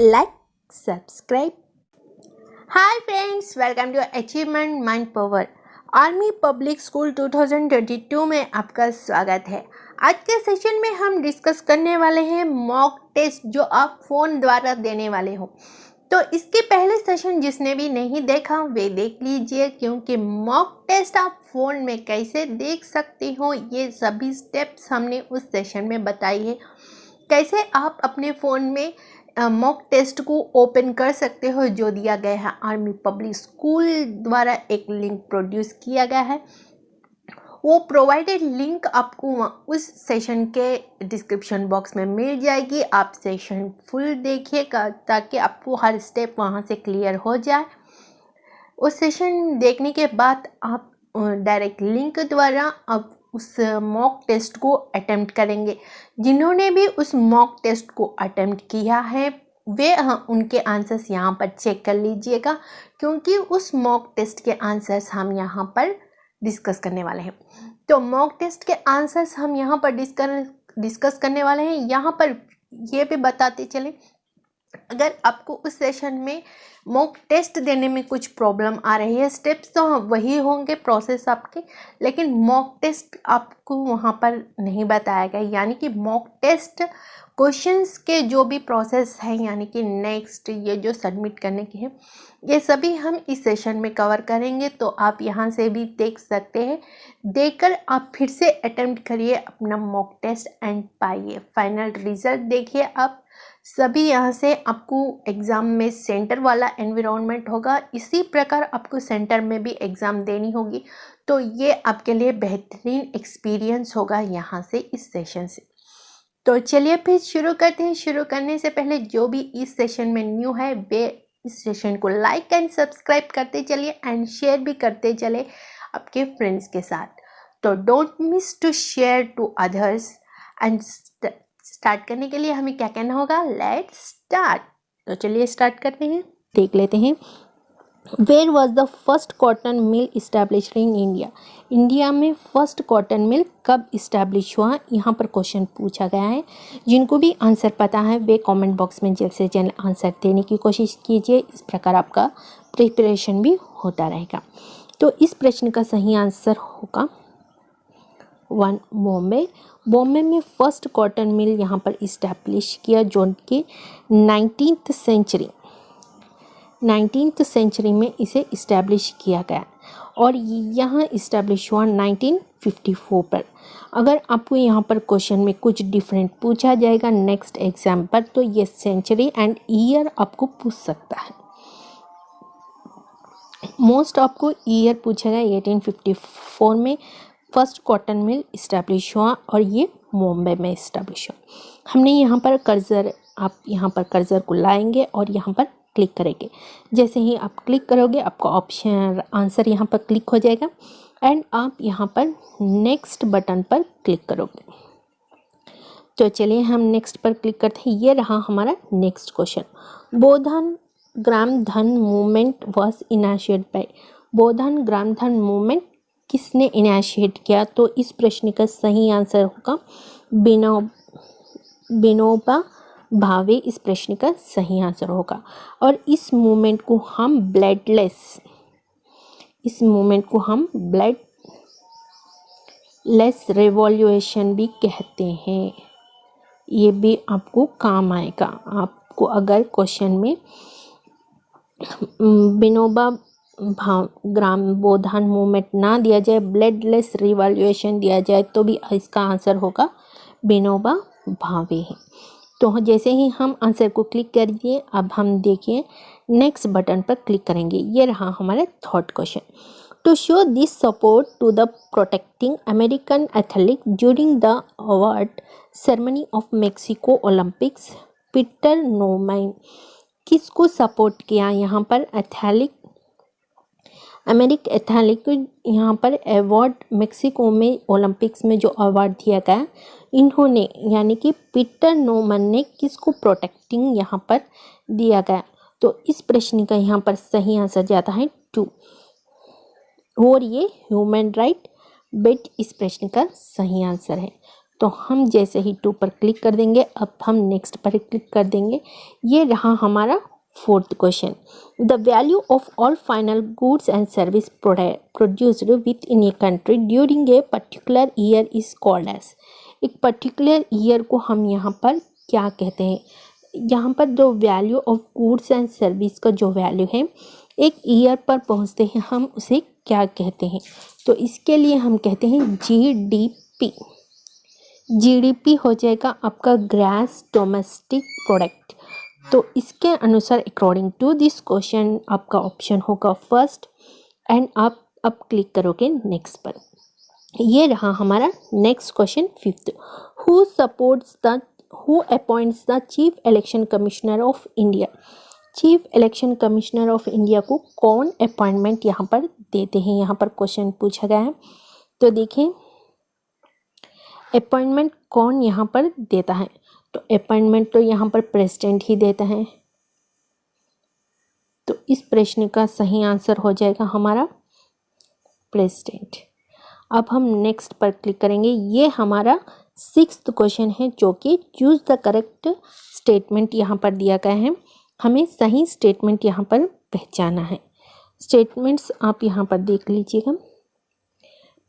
like, subscribe. Hi friends, welcome to Achievement Mind Power. Army public school 2022 में आपका स्वागत है। आज के सेशन में हम डिस्कस करने वाले हैं मॉक टेस्ट जो आप फ़ोन द्वारा देने वाले हो। तो इसके पहले सेशन जिसने भी नहीं देखा वे देख लीजिए, क्योंकि मॉक टेस्ट आप फ़ोन में कैसे देख सकते हो ये सभी स्टेप्स हमने उस सेशन में बताई है। कैसे आप अपने फ़ोन में मॉक टेस्ट को ओपन कर सकते हो जो दिया गया है आर्मी पब्लिक स्कूल द्वारा। एक लिंक प्रोड्यूस किया गया है, वो प्रोवाइडेड लिंक आपको उस सेशन के डिस्क्रिप्शन बॉक्स में मिल जाएगी। आप सेशन फुल देखिएगा ताकि आपको हर स्टेप वहाँ से क्लियर हो जाए। उस सेशन देखने के बाद आप डायरेक्ट लिंक द्वारा आप उस मॉक टेस्ट को अटेम्प्ट करेंगे। जिन्होंने भी उस मॉक टेस्ट को अटेम्प्ट किया है वे उनके आंसर्स यहाँ पर चेक कर लीजिएगा, क्योंकि उस मॉक टेस्ट के आंसर्स हम यहाँ पर डिस्कस करने वाले हैं। तो मॉक टेस्ट के आंसर्स हम यहाँ पर डिस्कस करने वाले हैं। यहाँ पर ये भी बताते चले, अगर आपको उस सेशन में मॉक टेस्ट देने में कुछ प्रॉब्लम आ रही है, स्टेप्स तो वही होंगे प्रोसेस आपके, लेकिन मॉक टेस्ट आपको वहाँ पर नहीं बताया गया। यानी कि मॉक टेस्ट क्वेश्चंस के जो भी प्रोसेस है, यानी कि नेक्स्ट ये जो सबमिट करने के हैं, ये सभी हम इस सेशन में कवर करेंगे। तो आप यहाँ से भी देख सकते हैं, देखकर आप फिर से अटेम्प्ट करिए अपना मॉक टेस्ट एंड पाइए फाइनल रिजल्ट। देखिए आप सभी यहाँ से आपको एग्ज़ाम में सेंटर वाला एनवायरनमेंट होगा, इसी प्रकार आपको सेंटर में भी एग्ज़ाम देनी होगी। तो ये आपके लिए बेहतरीन एक्सपीरियंस होगा यहाँ से इस सेशन से। तो चलिए फिर शुरू करते हैं। शुरू करने से पहले जो भी इस सेशन में न्यू है वे इस सेशन को लाइक एंड सब्सक्राइब करते चलिए एंड शेयर भी करते चले आपके फ्रेंड्स के साथ। तो don't miss to share to others. And start करने के लिए हमें क्या कहना होगा, लेट्स स्टार्ट। तो चलिए स्टार्ट करते हैं, देख लेते हैं। Where was the first cotton mill established in India? India में फर्स्ट कॉटन मिल कब इस्टेब्लिश हुआ, यहाँ पर क्वेश्चन पूछा गया है। जिनको भी आंसर पता है वे कमेंट बॉक्स में जल्द से जल्द आंसर देने की कोशिश कीजिए, इस प्रकार आपका प्रिपरेशन भी होता रहेगा। तो इस प्रश्न का सही आंसर होगा 1 बॉम्बे। बॉम्बे में फर्स्ट कॉटन मिल यहाँ पर इस्टेब्लिश किया जो कि 19th सेंचुरी में इसे इस्टेब्लिश किया गया और यहाँ इस्टेब्लिश हुआ 1954 पर। अगर आपको यहाँ पर क्वेश्चन में कुछ डिफरेंट पूछा जाएगा नेक्स्ट एग्जाम पर, तो ये सेंचुरी एंड ईयर आपको पूछ सकता है। मोस्ट आपको ईयर पूछेगा। 1854 में फर्स्ट कॉटन मिल इस्टेब्लिश हुआ और ये मुंबई में इस्टेब्लिश हुआ। हमने यहाँ पर कर्सर, आप यहाँ पर कर्सर को लाएंगे और यहाँ पर क्लिक करेंगे। जैसे ही आप क्लिक करोगे आपका ऑप्शन आंसर यहाँ पर क्लिक हो जाएगा एंड आप यहाँ पर नेक्स्ट बटन पर क्लिक करोगे। तो चलिए हम नेक्स्ट पर क्लिक करते हैं। ये रहा हमारा नेक्स्ट क्वेश्चन। बोधन ग्राम धन मूवमेंट वॉज इनिशिएटेड बाय। बोधन ग्राम धन मूवमेंट किसने इनिशिएट किया? तो इस प्रश्न का सही आंसर होगा विनोबा भावे। इस प्रश्न का सही आंसर होगा। और इस मूवमेंट को हम ब्लडलेस रिवॉल्यूशन भी कहते हैं। ये भी आपको काम आएगा। आपको अगर क्वेश्चन में विनोबा ग्राम बोधन मूवमेंट ना दिया जाए, ब्लडलेस रिवॉल्यूशन दिया जाए, तो भी इसका आंसर होगा विनोबा भावे है। तो जैसे ही हम आंसर को क्लिक कर दिए, अब हम देखिए नेक्स्ट बटन पर क्लिक करेंगे। ये रहा हमारा third question. To show this support to the protecting American athlete during the award ceremony of Mexico Olympics, Peter नोमैन किसको सपोर्ट किया? यहाँ पर अमेरिकन एथलीट को यहाँ पर अवार्ड मेक्सिको में ओलंपिक्स में जो अवार्ड दिया गया, इन्होंने यानी कि पीटर नोमैन ने किसको प्रोटेक्टिंग यहाँ पर दिया गया? तो इस प्रश्न का यहाँ पर सही आंसर जाता है 2 और ये ह्यूमन राइट बेट इस प्रश्न का सही आंसर है। तो हम जैसे ही 2 पर क्लिक कर देंगे, अब हम नेक्स्ट पर क्लिक कर देंगे। ये रहा हमारा 4th question. The value of all final goods and service produced within a country during a particular year is called as. एक पर्टिकुलर ईयर को हम यहाँ पर क्या कहते हैं? यहाँ पर जो value of goods and service का जो वैल्यू है एक ईयर पर पहुँचते हैं, हम उसे क्या कहते हैं? तो इसके लिए हम कहते हैं जीडीपी। जीडीपी हो जाएगा आपका ग्रॉस डोमेस्टिक प्रोडक्ट। तो इसके अनुसार अकॉर्डिंग टू दिस क्वेश्चन आपका ऑप्शन होगा फर्स्ट, एंड आप अब क्लिक करोगे नेक्स्ट पर। ये रहा हमारा next question 5th। Who appoints the chief election commissioner of India. Chief election commissioner of India को कौन अपॉइंटमेंट यहाँ पर देते हैं? यहाँ पर क्वेश्चन पूछा गया है। तो देखें अपॉइंटमेंट कौन यहाँ पर देता है? तो अपॉइंटमेंट तो यहाँ पर प्रेसिडेंट ही देता है। तो इस प्रश्न का सही आंसर हो जाएगा हमारा प्रेसिडेंट। अब हम नेक्स्ट पर क्लिक करेंगे। ये हमारा 6th क्वेश्चन है, जो कि चूज द करेक्ट स्टेटमेंट यहाँ पर दिया गया है। हमें सही स्टेटमेंट यहाँ पर पहचाना है। स्टेटमेंट्स आप यहाँ पर देख लीजिएगा।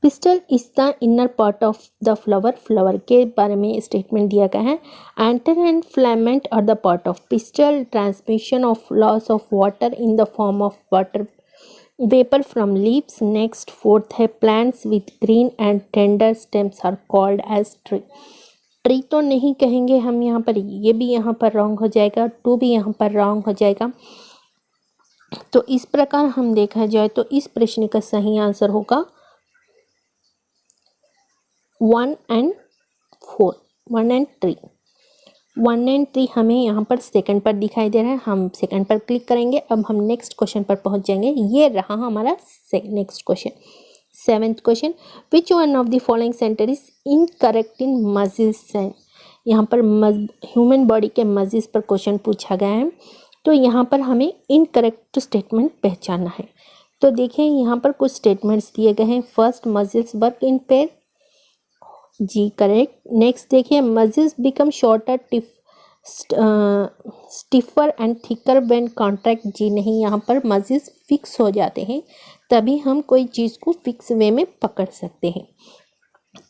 Pistil is the inner part of the flower. Flower के बारे में स्टेटमेंट दिया गया है। Anther and filament are the part of pistil. Transmission of loss of water in the form of water vapour from leaves. Next 4th है plants with green and tender stems are called as tree. Tree तो नहीं कहेंगे हम यहाँ पर, ये भी यहाँ पर रॉन्ग हो जाएगा, 2 भी यहाँ पर रॉन्ग हो जाएगा। तो इस प्रकार हम देखा जाए तो इस प्रश्न का सही आंसर होगा 1 and 4, 1 and 3। 1 and 3 हमें यहाँ पर सेकंड पर दिखाई दे रहा है। हम सेकंड पर क्लिक करेंगे। अब हम नेक्स्ट क्वेश्चन पर पहुँच जाएंगे। ये रहा हमारा next question 7th question. Which one of the following sentence is incorrect in muscles? यहाँ पर ह्यूमन बॉडी के मसल्स पर क्वेश्चन पूछा गया है। तो यहाँ पर हमें इनकरेक्ट स्टेटमेंट पहचानना है। तो देखिए यहाँ पर कुछ स्टेटमेंट्स दिए गए हैं। First, muscles work in pair, जी करेक्ट। नेक्स्ट देखिए, muscles become shorter stiffer and thicker when contract, जी नहीं, यहाँ पर मसल्स फिक्स हो जाते हैं तभी हम कोई चीज़ को फिक्स वे में पकड़ सकते हैं।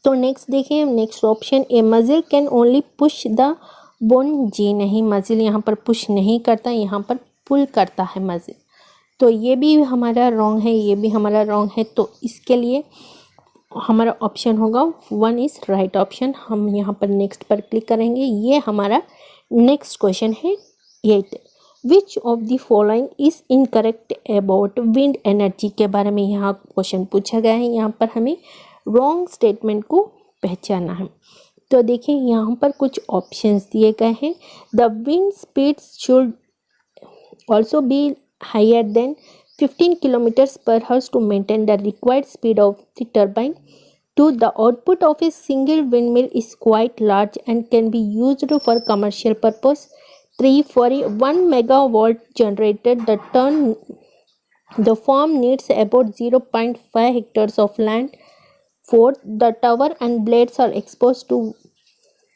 तो नेक्स्ट देखिए, next option, a muscle can only push the bone, जी नहीं, मसल यहाँ पर पुश नहीं करता, यहाँ पर पुल करता है मसल। तो ये भी हमारा रॉन्ग है, ये भी हमारा रॉन्ग है। तो इसके लिए हमारा ऑप्शन होगा 1 इज राइट ऑप्शन। हम यहाँ पर नेक्स्ट पर क्लिक करेंगे। ये हमारा नेक्स्ट क्वेश्चन है 8। विच of the following is incorrect about wind energy के बारे में यहाँ क्वेश्चन पूछा गया है। यहाँ पर हमें रॉन्ग स्टेटमेंट को पहचानना है। तो देखिए यहाँ पर कुछ ऑप्शंस दिए गए हैं। The wind speed should also be higher than 15 kilometers per hour to maintain the required speed of the turbine. 2. The output of a single windmill is quite large and can be used for commercial purpose. 3. For a 1 megawatt generator, the farm needs about 0.5 hectares of land. 4. The tower and blades are exposed to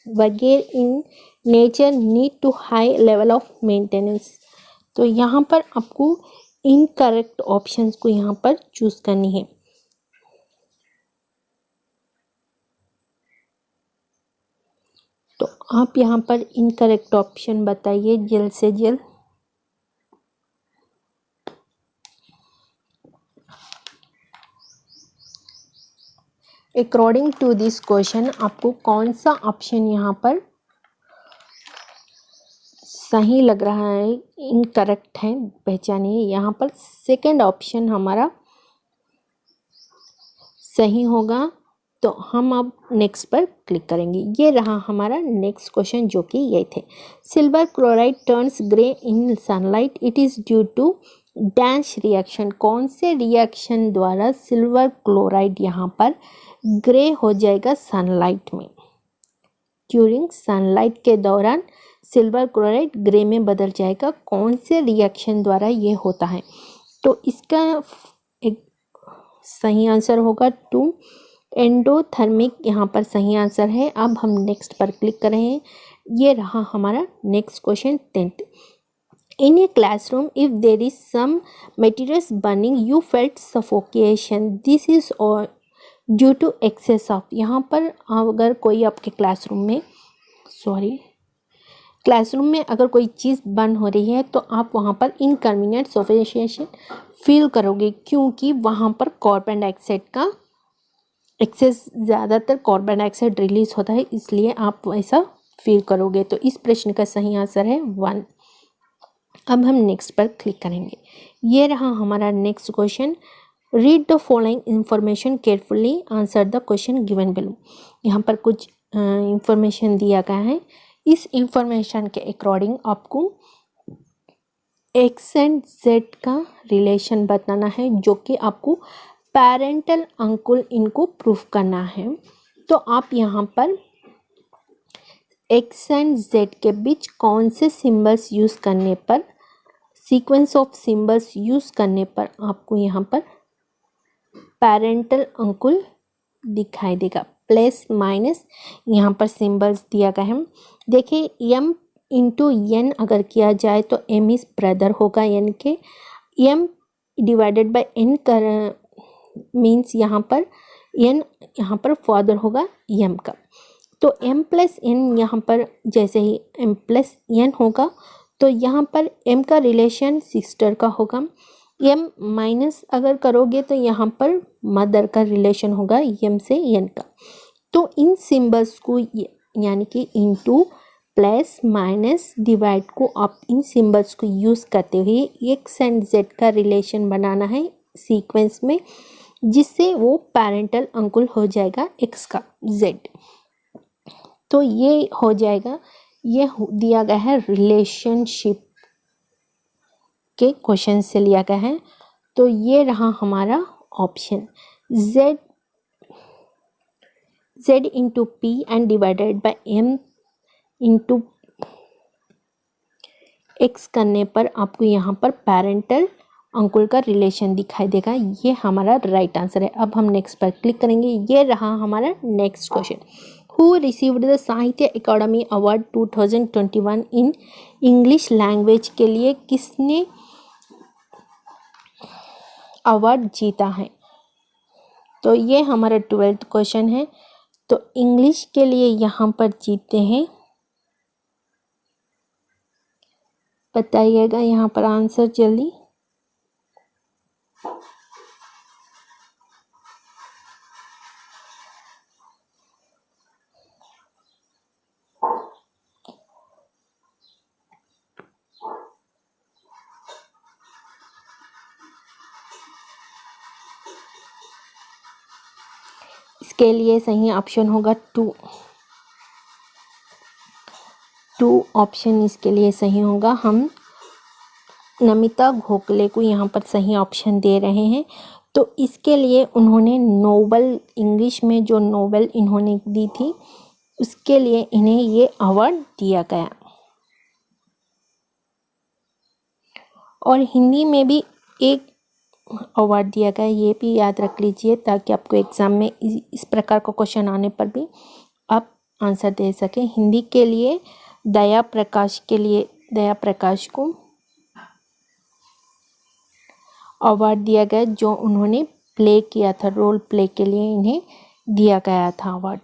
where in nature need to high level of maintenance. तो यहाँ पर आपको incorrect options को यहाँ पर choose करनी है। तो आप यहाँ पर इनकरेक्ट ऑप्शन बताइए जल्द से जल्द। अकॉर्डिंग टू दिस क्वेश्चन आपको कौन सा ऑप्शन यहाँ पर सही लग रहा है, इनकरेक्ट है, पहचानिए। यहाँ पर सेकंड ऑप्शन हमारा सही होगा। तो हम अब नेक्स्ट पर क्लिक करेंगे। ये रहा हमारा नेक्स्ट क्वेश्चन, जो कि ये थे। Silver chloride turns grey in sunlight, it is due to dash reaction. कौन से रिएक्शन द्वारा सिल्वर क्लोराइड यहाँ पर ग्रे हो जाएगा सनलाइट में? ड्यूरिंग सनलाइट के दौरान सिल्वर क्लोराइड ग्रे में बदल जाएगा। कौन से रिएक्शन द्वारा ये होता है? तो इसका एक सही आंसर होगा 2, एंडोथर्मिक यहाँ पर सही आंसर है। अब हम नेक्स्ट पर क्लिक कर रहे हैं। ये रहा हमारा next question 10th। In a classroom if there is some materials burning you felt suffocation this is और ड्यू टू एक्सेस ऑफ। यहाँ पर अगर कोई आपके क्लासरूम में अगर कोई चीज़ बंद हो रही है तो आप वहाँ पर इनकन्वीनियंट सफोकेशन फील करोगे, क्योंकि वहाँ पर कार्बन डाइऑक्साइड का एक्सेस, ज़्यादातर कार्बन डाइऑक्साइड रिलीज होता है, इसलिए आप ऐसा फील करोगे। तो इस प्रश्न का सही आंसर है 1। अब हम नेक्स्ट पर क्लिक करेंगे। ये रहा हमारा next question. Read the following information carefully, answer the question given below. यहाँ पर कुछ इंफॉर्मेशन दिया गया है। इस इंफॉर्मेशन के अकॉर्डिंग आपको एक्स एंड जेड का रिलेशन बताना है, जो कि आपको पेरेंटल अंकुल इनको प्रूफ करना है। तो आप यहाँ पर एक्स एंड जेड के बीच कौन से सिंबल्स यूज़ करने पर, सीक्वेंस ऑफ सिंबल्स यूज़ करने पर आपको यहाँ पर पेरेंटल अंकुल दिखाई देगा। प्लस माइनस यहाँ पर सिंबल्स दिया गया है। देखिए m इंटू एन अगर किया जाए तो m इज ब्रदर होगा, यानी कि m डिवाइडेड बाय n कर मीन्स यहाँ पर n यहाँ पर फादर होगा m का। तो m प्लस n यहाँ पर जैसे ही m प्लस n होगा तो यहाँ पर m का रिलेशन सिस्टर का होगा। m माइनस अगर करोगे तो यहाँ पर मदर का रिलेशन होगा m से n का। तो इन सिंबल्स को यानी कि इंटू प्लस माइनस डिवाइड को आप इन सिंबल्स को यूज़ करते हुए एक्स एंड जेड का रिलेशन बनाना है सीक्वेंस में, जिससे वो पेरेंटल अंकुल हो जाएगा एक्स का जेड। तो ये हो जाएगा, ये दिया गया है रिलेशनशिप के क्वेश्चन से लिया गया है। तो ये रहा हमारा option z into P and divided by m into x करने पर आपको यहाँ पर पेरेंटल अंकुल का रिलेशन दिखाई देगा। ये हमारा राइट आंसर है। अब हम नेक्स्ट पर क्लिक करेंगे। ये रहा हमारा next question. Who received the साहित्य अकादमी अवार्ड 2021 इन इंग्लिश लैंग्वेज के लिए किसने अवार्ड जीता है? तो ये हमारा 12th क्वेश्चन है। तो इंग्लिश के लिए यहाँ पर जीते हैं, बताइएगा यहाँ पर आंसर जल्दी। इसके लिए सही ऑप्शन होगा 2 ऑप्शन इसके लिए सही होगा। हम नमिता गोखले को यहाँ पर सही ऑप्शन दे रहे हैं। तो इसके लिए उन्होंने नोबेल, इंग्लिश में जो नोबेल इन्होंने दी थी उसके लिए इन्हें ये अवार्ड दिया गया। और हिंदी में भी एक अवार्ड दिया गया, ये भी याद रख लीजिए ताकि आपको एग्ज़ाम में इस प्रकार का क्वेश्चन आने पर भी आप आंसर दे सकें। हिंदी के लिए दया प्रकाश को अवार्ड दिया गया, जो उन्होंने प्ले किया था, रोल प्ले के लिए इन्हें दिया गया था अवार्ड।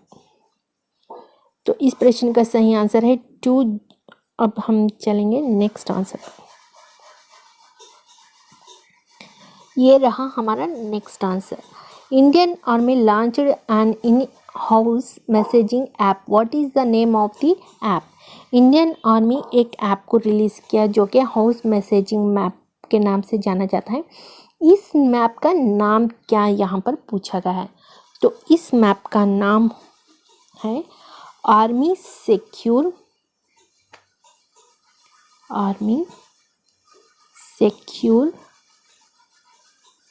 तो इस प्रश्न का सही आंसर है 2। अब हम चलेंगे नेक्स्ट आंसर। ये रहा हमारा next answer. Indian army launched N in house messaging app, what is the name of the app? Indian army एक ऐप को रिलीज़ किया जो कि हाउस मैसेजिंग मैप के नाम से जाना जाता है। इस मैप का नाम क्या यहाँ पर पूछा गया है? तो इस मैप का नाम है army secure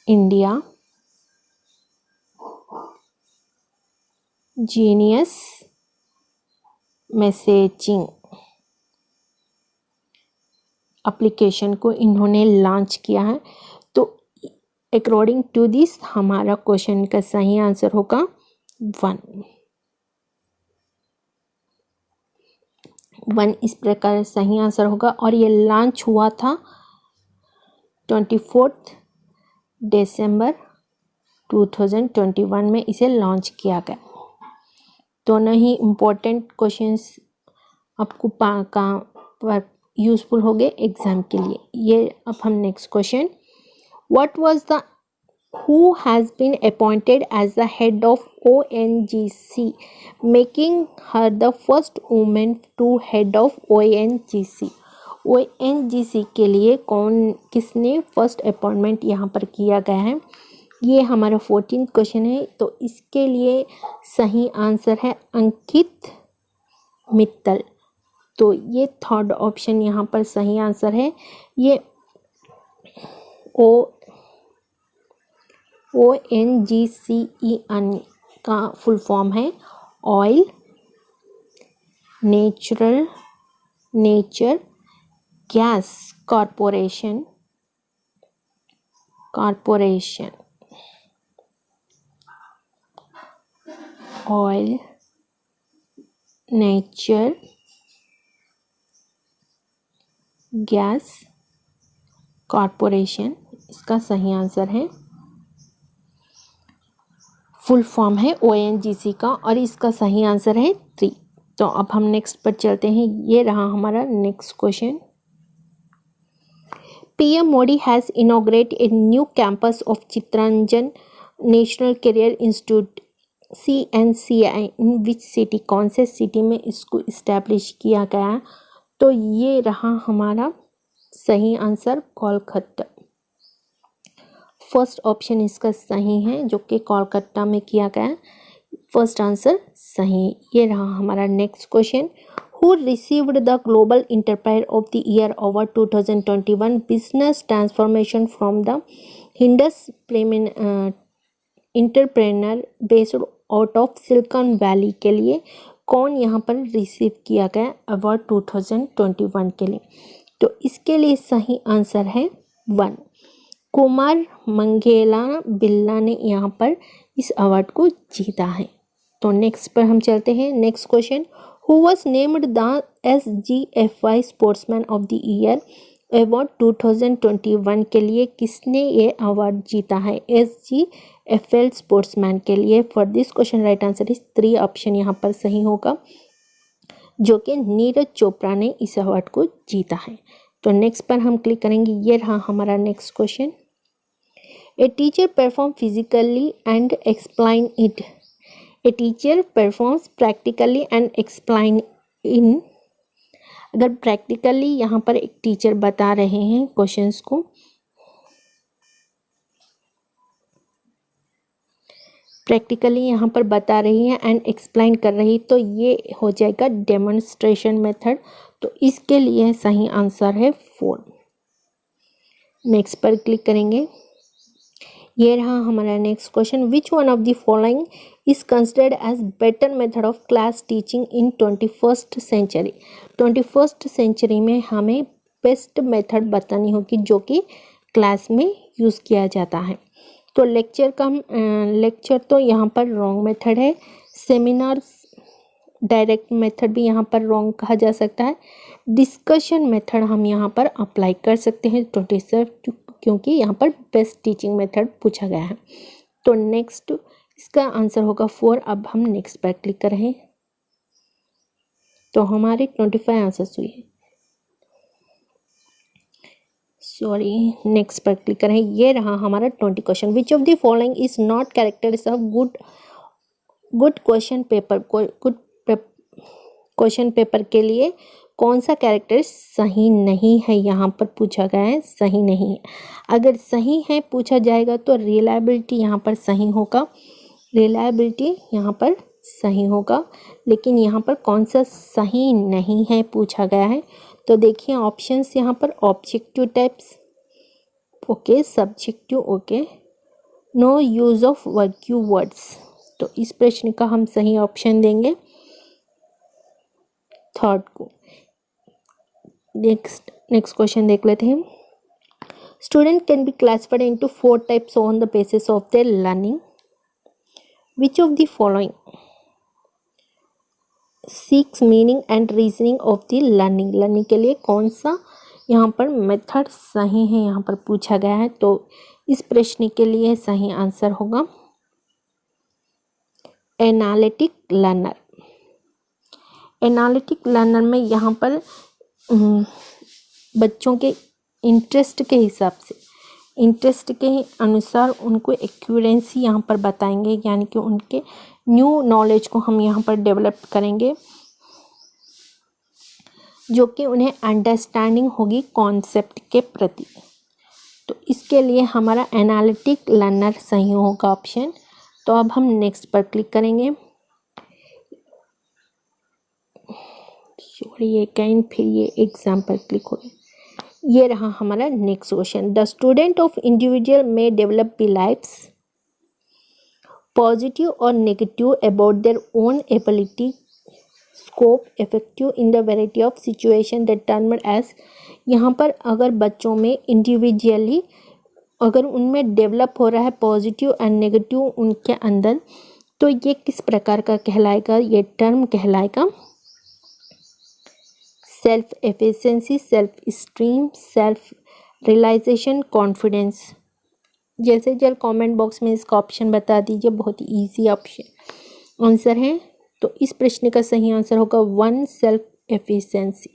India genius messaging application को इन्होंने लॉन्च किया है। तो अकॉर्डिंग टू दिस हमारा क्वेश्चन का सही आंसर होगा वन इस प्रकार सही आंसर होगा। और ये लॉन्च हुआ था 24 दिसंबर 2021 में इसे लॉन्च किया गया। दोनों ही इम्पोर्टेंट क्वेश्चंस आपको पर यूजफुल हो गए एग्जाम के लिए। ये अब हम next question, what was the who has been appointed as the head of ONGC, making her the first woman to head of ONGC। ONGC के लिए किसने फर्स्ट अपॉइंटमेंट यहाँ पर किया गया है, ये हमारा 14th क्वेश्चन है। तो इसके लिए सही आंसर है अंकित मित्तल। तो ये थर्ड ऑप्शन यहाँ पर सही आंसर है। ये ONGCEN का फुल फॉर्म है oil nature gas corporation. Oil nature gas corporation इसका सही आंसर है। फुल फॉर्म है ONGC का और इसका सही आंसर है 3। तो अब हम नेक्स्ट पर चलते हैं। ये रहा हमारा next question, PM Modi has inaugurate a new campus of Chittaranjan national career institute CNCI in which city, कौन से सिटी में इसको इस्टेब्लिश किया गया। तो ये रहा हमारा सही आंसर कोलकाता। फर्स्ट ऑप्शन इसका सही है जो कि कोलकाता में किया गया। फर्स्ट आंसर सही। ये रहा हमारा next question, who received the global enterprise of the year award 2021 business transformation from the Indus entrepreneur based out of Silicon Valley के लिए कौन यहाँ पर रिसीव किया गया अवार्ड 2021 के लिए। तो इसके लिए सही आंसर है 1, कुमार मंगेला बिल्ला ने यहाँ पर इस अवार्ड को जीता है। तो नेक्स्ट पर हम चलते हैं। Next question, who was named the SGFI sportsman of the year award 2021 के लिए किसने ये अवार्ड जीता है SGFL स्पोर्ट्समैन के लिए। For this question right answer is 3 option यहाँ पर सही होगा, जो कि नीरज चोपड़ा ने इस अवार्ड को जीता है। तो नेक्स्ट पर हम क्लिक करेंगे। ये रहा हमारा next question, a teacher perform physically and explain it. A teacher performs practically and explain in. अगर प्रैक्टिकली यहाँ पर एक टीचर बता रहे हैं क्वेश्चंस को, प्रैक्टिकली यहाँ पर बता रही है एंड एक्सप्लेन कर रही, तो ये हो जाएगा डेमोन्स्ट्रेशन मेथड। तो इसके लिए सही आंसर है 4। नेक्स्ट पर क्लिक करेंगे। ये रहा हमारा next question, which one of the following is considered as better method of class teaching in 21st century. 21st century में हमें बेस्ट मेथड बतानी होगी जो कि क्लास में यूज़ किया जाता है। तो लेक्चर तो यहाँ पर रॉन्ग मेथड है। सेमिनार्स डायरेक्ट मेथड भी यहाँ पर रॉन्ग कहा जा सकता है। डिस्कशन मेथड हम यहाँ पर अप्लाई कर सकते हैं 27, क्योंकि यहाँ पर बेस्ट टीचिंग मेथड पूछा गया है। तो नेक्स्ट इसका आंसर होगा 4। अब हम नेक्स्ट पर क्लिक कर रहे हैं। तो हमारे 25 आंसर्स हुए। नेक्स्ट पर क्लिक करें। ये रहा हमारा 20 question, which of the following is not characteristic of good question paper. Good question paper के लिए कौन सा कैरेक्टर सही नहीं है यहाँ पर पूछा गया है, सही नहीं है। अगर सही है पूछा जाएगा तो रिलायबिलिटी यहाँ पर सही होगा, रिलायबिलिटी यहाँ पर सही होगा। लेकिन यहाँ पर कौन सा सही नहीं है पूछा गया है, तो देखिए ऑप्शंस यहाँ पर objective types okay, subjective okay, no use of वर्क्यू वर्ड्स। तो इस प्रश्न का हम सही ऑप्शन देंगे थर्ड को। नेक्स्ट क्वेश्चन देख लेते हैं। Student can be classified into 4 types on the basis of their learning. Which of the following seeks meaning and reasoning of the learning. Learning के लिए कौन सा यहाँ पर मेथड सही है, यहाँ पर पूछा गया है। तो इस प्रश्न के लिए सही आंसर होगा एनालिटिक लर्नर। एनालिटिक लर्नर में यहाँ पर बच्चों के इंटरेस्ट के हिसाब से, इंटरेस्ट के अनुसार उनको एक्यूरेंसी यहाँ पर बताएंगे, यानी कि उनके न्यू नॉलेज को हम यहाँ पर डेवलप करेंगे, जो कि उन्हें अंडरस्टैंडिंग होगी कॉन्सेप्ट के प्रति। तो इसके लिए हमारा एनालिटिक लर्नर सही होगा ऑप्शन। तो अब हम नेक्स्ट पर क्लिक करेंगे। ये कैन फिर ये एग्जाम पर क्लिक हो गया। ये रहा हमारा next question. The student of individual में डेवलप बिलीव्स पॉजिटिव और negative about their own ability scope effective in the variety of situation determined as. यहाँ पर अगर बच्चों में इंडिविजुअली अगर उनमें डेवलप हो रहा है पॉजिटिव एंड नेगेटिव उनके अंदर, तो ये किस प्रकार का कहलाएगा? ये टर्म कहलाएगा self efficiency, self esteem, self realisation, confidence. जैसे जल्द कमेंट बॉक्स में इसका ऑप्शन बता दीजिए, बहुत ही ईजी ऑप्शन आंसर है। तो इस प्रश्न का सही आंसर होगा 1 सेल्फ एफिशिएंसी।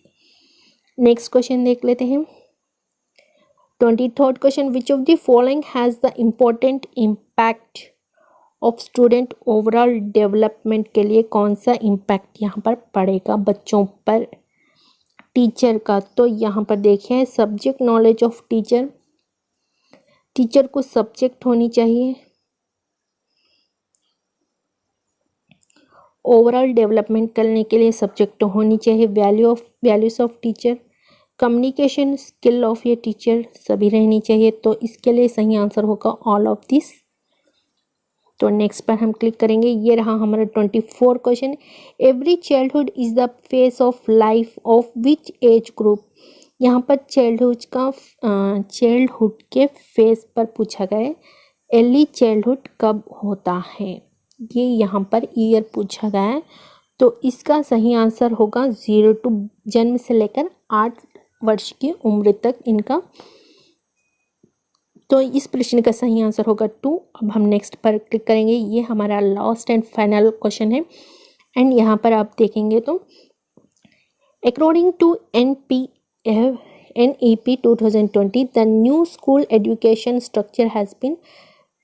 नेक्स्ट क्वेश्चन देख लेते हैं। 23rd question, which of the following has the important impact of student overall development. के लिए कौन सा इम्पैक्ट यहाँ पर पड़ेगा बच्चों पर टीचर का? तो यहाँ पर देखें subject knowledge of teacher, teacher को सब्जेक्ट होनी चाहिए। ओवरऑल डेवलपमेंट करने के लिए सब्जेक्ट होनी चाहिए। Values of teacher, communication skill of ये टीचर सभी रहनी चाहिए। तो इसके लिए सही आंसर होगा ऑल ऑफ दिस। तो नेक्स्ट पर हम क्लिक करेंगे। ये रहा हमारा 24 question. Every childhood is the face of life of which age group. यहाँ पर चाइल्डहुड के फेस पर पूछा गया है अर्ली चाइल्डहुड कब होता है, ये यहाँ पर ईयर पूछा गया है। तो इसका सही आंसर होगा 0 to जन्म से लेकर 8 वर्ष की उम्र तक इनका। तो इस प्रश्न का सही आंसर होगा 2। अब हम नेक्स्ट पर क्लिक करेंगे। ये हमारा लास्ट एंड फाइनल क्वेश्चन है एंड यहाँ पर आप देखेंगे तो according to NEP 2020 the new school education structure has been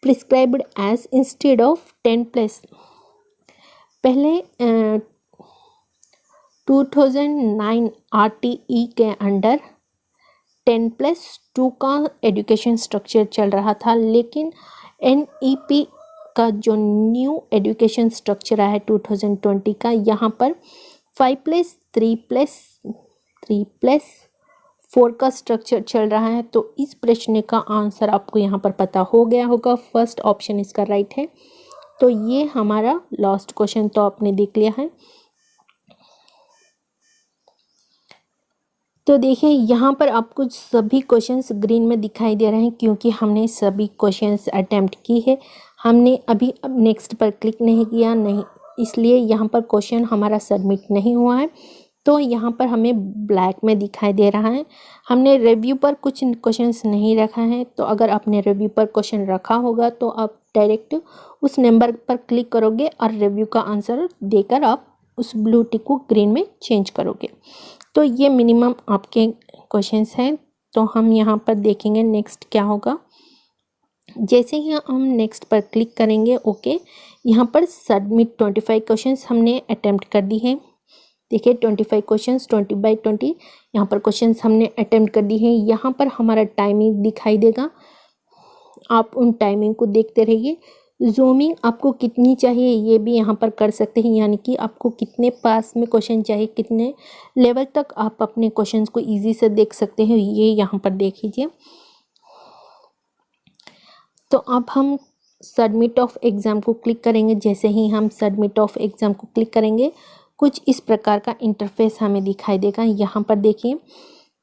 prescribed as instead of 10+। पहले 2009 RTE के अंडर 10+2 का एजुकेशन स्ट्रक्चर चल रहा था, लेकिन NEP का जो न्यू एजुकेशन स्ट्रक्चर आया है 2020 का, यहाँ पर 5+3+4 का स्ट्रक्चर चल रहा है। तो इस प्रश्न का आंसर आपको यहाँ पर पता हो गया होगा। फर्स्ट ऑप्शन इसका राइट है। तो ये हमारा लास्ट क्वेश्चन तो आपने देख लिया है। तो देखिए यहाँ पर आपको सभी क्वेश्चंस ग्रीन में दिखाई दे रहे हैं क्योंकि हमने सभी क्वेश्चंस अटेम्प्ट की है। हमने अभी अब नेक्स्ट पर क्लिक नहीं किया, नहीं, इसलिए यहाँ पर क्वेश्चन हमारा सबमिट नहीं हुआ है। तो यहाँ पर हमें ब्लैक में दिखाई दे रहा है। हमने रिव्यू पर कुछ क्वेश्चंस नहीं रखा है। तो अगर आपने रिव्यू पर क्वेश्चन रखा होगा तो आप डायरेक्ट उस नंबर पर क्लिक करोगे और रिव्यू का आंसर देकर आप उस ब्लू टिक को ग्रीन में चेंज करोगे। तो ये मिनिमम आपके क्वेश्चंस हैं। तो हम यहाँ पर देखेंगे नेक्स्ट क्या होगा। जैसे ही हम नेक्स्ट पर क्लिक करेंगे, ओके, यहाँ पर सबमिट 25 क्वेश्चंस हमने अटेम्प्ट कर दी है। देखिए 25 क्वेश्चंस 20/20 यहाँ पर क्वेश्चंस हमने अटेम्प्ट कर दी है। यहाँ पर हमारा टाइमिंग दिखाई देगा, आप उन टाइमिंग को देखते रहिए। जूमिंग आपको कितनी चाहिए ये भी यहाँ पर कर सकते हैं, यानी कि आपको कितने पास में क्वेश्चन चाहिए, कितने लेवल तक आप अपने क्वेश्चंस को इजी से देख सकते हैं, ये यहाँ पर देख लीजिए। तो अब हम सबमिट ऑफ एग्ज़ाम को क्लिक करेंगे। जैसे ही हम सबमिट ऑफ एग्ज़ाम को क्लिक करेंगे, कुछ इस प्रकार का इंटरफेस हमें दिखाई देगा। यहाँ पर देखिए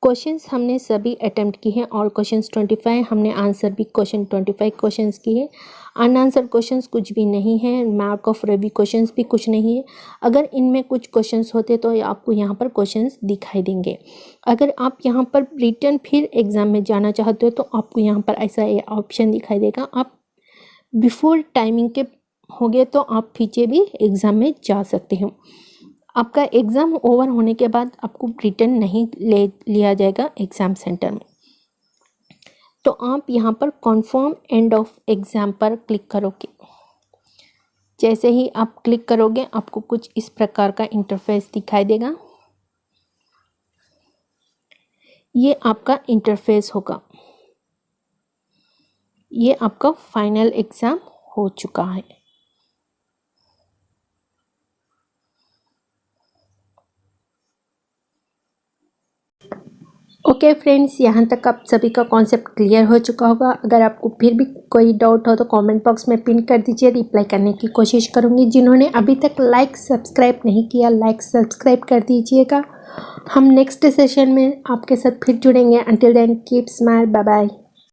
क्वेश्चंस हमने सभी अटेम्प्ट किए हैं और क्वेश्चंस 25 हमने आंसर भी क्वेश्चन 25 क्वेश्चंस किए। अनआंसर क्वेश्चंस कुछ भी नहीं है, मार्क ऑफ रिव्यू क्वेश्चंस भी कुछ नहीं है। अगर इनमें कुछ क्वेश्चंस होते तो आपको यहाँ पर क्वेश्चंस दिखाई देंगे। अगर आप यहाँ पर रिटर्न फिर एग्ज़ाम में जाना चाहते हो तो आपको यहाँ पर ऐसा ऑप्शन दिखाई देगा, आप बिफोर टाइमिंग के हो गए तो आप पीछे भी एग्ज़ाम में जा सकते हो। आपका एग्ज़ाम ओवर होने के बाद आपको रिटर्न नहीं लिया जाएगा एग्ज़ाम सेंटर में। तो आप यहाँ पर कन्फर्म एंड ऑफ एग्ज़ाम पर क्लिक करोगे। जैसे ही आप क्लिक करोगे आपको कुछ इस प्रकार का इंटरफेस दिखाई देगा। ये आपका इंटरफेस होगा। ये आपका फाइनल एग्ज़ाम हो चुका है। ओके फ्रेंड्स, यहाँ तक आप सभी का कॉन्सेप्ट क्लियर हो चुका होगा। अगर आपको फिर भी कोई डाउट हो तो कमेंट बॉक्स में पिन कर दीजिए, रिप्लाई करने की कोशिश करूँगी। जिन्होंने अभी तक लाइक सब्सक्राइब नहीं किया, लाइक सब्सक्राइब कर दीजिएगा। हम नेक्स्ट सेशन में आपके साथ फिर जुड़ेंगे। Until then keep smile, bye bye.